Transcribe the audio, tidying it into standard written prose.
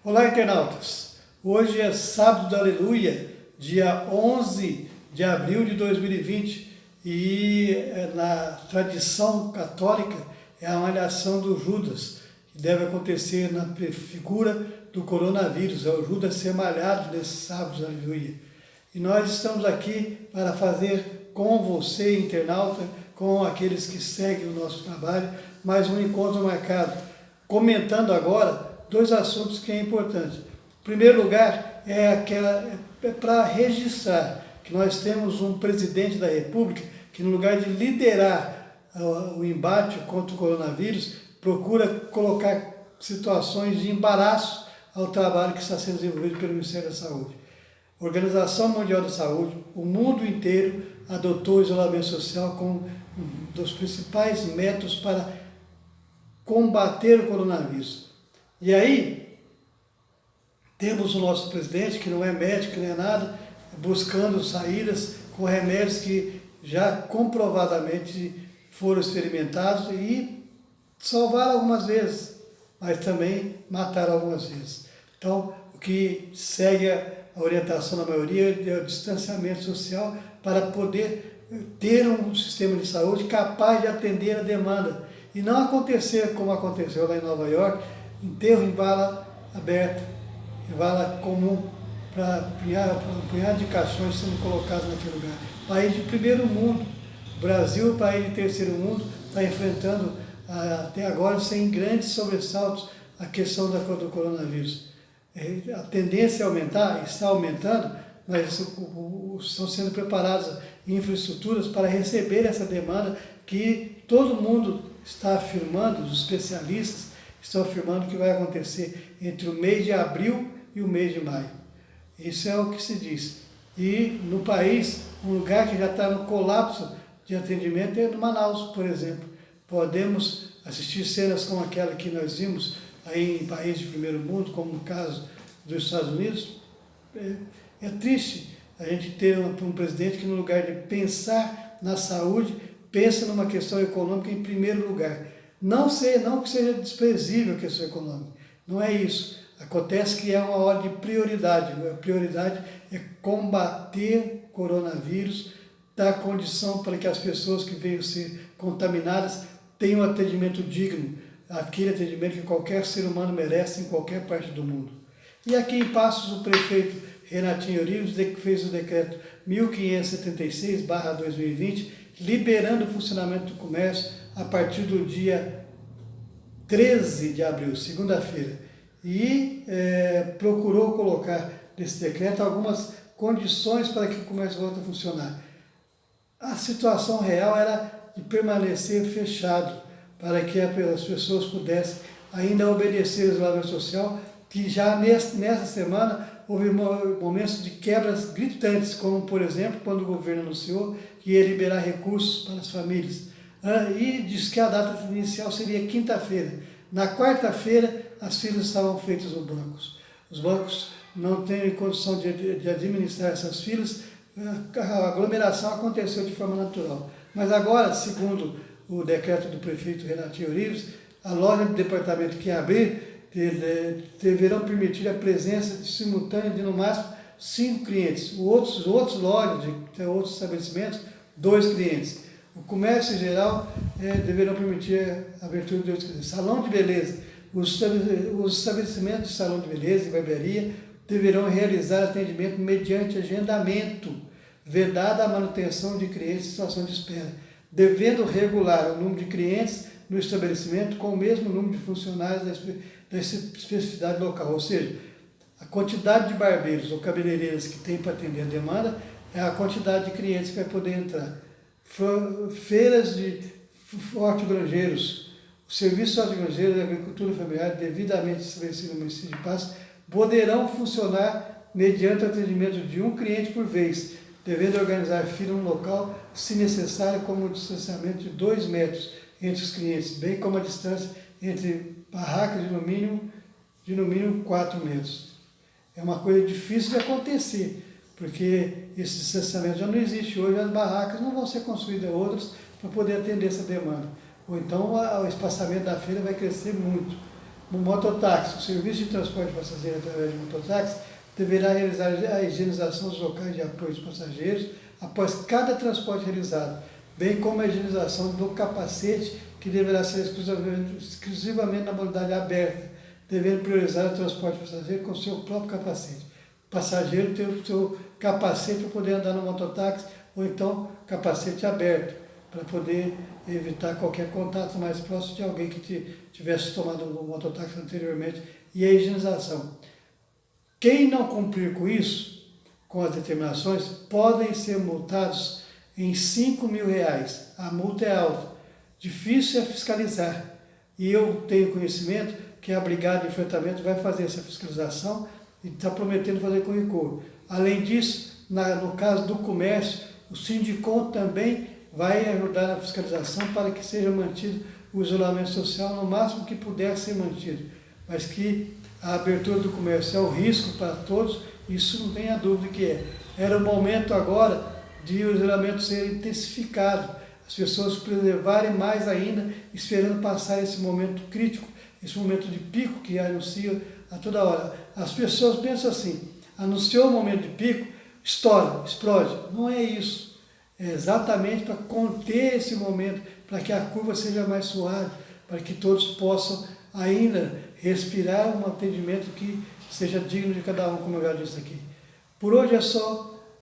Olá, internautas! Hoje é sábado da Aleluia, dia 11 de abril de 2020 e na tradição católica é a malhação do Judas, que deve acontecer na figura do coronavírus, é o Judas ser malhado nesse sábado da Aleluia. E nós estamos aqui para fazer com você, internauta, com aqueles que seguem o nosso trabalho, mais um encontro marcado, comentando agora dois assuntos que é importante. Em primeiro lugar, é para registrar que nós temos um presidente da República que, no lugar de liderar o embate contra o coronavírus, procura colocar situações de embaraço ao trabalho que está sendo desenvolvido pelo Ministério da Saúde. A Organização Mundial da Saúde, o mundo inteiro, adotou o isolamento social como um dos principais métodos para combater o coronavírus. E aí, temos o nosso presidente, que não é médico, nem é nada, buscando saídas com remédios que já comprovadamente foram experimentados e salvaram algumas vezes, mas também mataram algumas vezes. Então, o que segue a orientação da maioria é o distanciamento social para poder ter um sistema de saúde capaz de atender a demanda e não acontecer como aconteceu lá em Nova York, enterro em vala aberta, em vala comum, para um punhado de caixões sendo colocados naquele lugar. País de primeiro mundo, o Brasil, país de terceiro mundo, está enfrentando até agora sem grandes sobressaltos a questão do coronavírus. A tendência é aumentar, está aumentando, mas estão sendo preparadas infraestruturas para receber essa demanda que todo mundo está afirmando, os especialistas estão afirmando que vai acontecer entre o mês de abril e o mês de maio. Isso é o que se diz. E no país, um lugar que já está no colapso de atendimento é no Manaus, por exemplo. Podemos assistir cenas como aquela que nós vimos aí em países de primeiro mundo, como no caso dos Estados Unidos. É triste a gente ter um presidente que, no lugar de pensar na saúde, pensa numa questão econômica em primeiro lugar. Não que seja desprezível a questão econômica, não é isso. Acontece que é uma hora de prioridade. A prioridade é combater o coronavírus, dar condição para que as pessoas que venham ser contaminadas tenham um atendimento digno, aquele atendimento que qualquer ser humano merece em qualquer parte do mundo. E aqui em Passos, o prefeito Renatinho Eurives fez o decreto 1576/2020, liberando o funcionamento do comércio a partir do dia 13 de abril, segunda-feira. E procurou colocar nesse decreto algumas condições para que o comércio volte a funcionar. A situação real era de permanecer fechado, para que as pessoas pudessem ainda obedecer o isolamento social, que já nessa semana houve momentos de quebras gritantes, como, por exemplo, quando o governo anunciou que ia liberar recursos para as famílias. E disse que a data inicial seria quinta-feira. Na quarta-feira, as filas estavam feitas nos bancos. Os bancos não têm condição de administrar essas filas, a aglomeração aconteceu de forma natural. Mas agora, segundo o decreto do prefeito Renatinho Eurives, a loja de departamento que abrir deverão permitir a presença simultânea de no máximo 5 clientes. Outros lojas, outros estabelecimentos, 2 clientes. O comércio em geral deverão permitir a abertura de 2 clientes. Salão de beleza. Os estabelecimentos de salão de beleza e barbearia deverão realizar atendimento mediante agendamento, vedada a manutenção de clientes em situação de espera, devendo regular o número de clientes no estabelecimento com o mesmo número de funcionários da especificidade local, ou seja, a quantidade de barbeiros ou cabeleireiras que tem para atender a demanda é a quantidade de clientes que vai poder entrar. Feiras de hortigranjeiros, o serviço hortigranjeiro da agricultura familiar devidamente estabelecido no município de Passos poderão funcionar mediante o atendimento de 1 cliente por vez, devendo organizar fila no local, se necessário, como o distanciamento de 2 metros entre os clientes, bem como a distância entre barracas de no mínimo 4 metros. É uma coisa difícil de acontecer, porque esse distanciamento já não existe hoje, as barracas não vão ser construídas outras para poder atender essa demanda. Ou então o espaçamento da feira vai crescer muito. no mototáxi, o serviço de transporte de passageiros através de mototáxi deverá realizar a higienização dos locais de apoio dos passageiros após cada transporte realizado, bem como a higienização do capacete, que deverá ser exclusivamente na modalidade aberta, devendo priorizar o transporte passageiro com o seu próprio capacete. O passageiro tem o seu capacete para poder andar no mototáxi, ou então capacete aberto, para poder evitar qualquer contato mais próximo de alguém que tivesse tomado o mototáxi anteriormente, e a higienização. Quem não cumprir com isso, com as determinações, podem ser multados em R$5.000. A multa é alta, difícil é fiscalizar. E eu tenho conhecimento que a Brigada de Enfrentamento vai fazer essa fiscalização e está prometendo fazer com rigor. Além disso, no caso do comércio, o Sindicom também vai ajudar na fiscalização para que seja mantido o isolamento social no máximo que puder ser mantido, mas que a abertura do comércio é o risco para todos, isso não tenha dúvida que é. Era o momento agora de o isolamento ser intensificado, as pessoas preservarem mais ainda, esperando passar esse momento crítico, esse momento de pico que anuncia a toda hora. As pessoas pensam assim, anunciou o momento de pico, estoura, explode. Não é isso. É exatamente para conter esse momento, para que a curva seja mais suave, para que todos possam ainda respirar um atendimento que seja digno de cada um, como eu já disse aqui. Por hoje é só.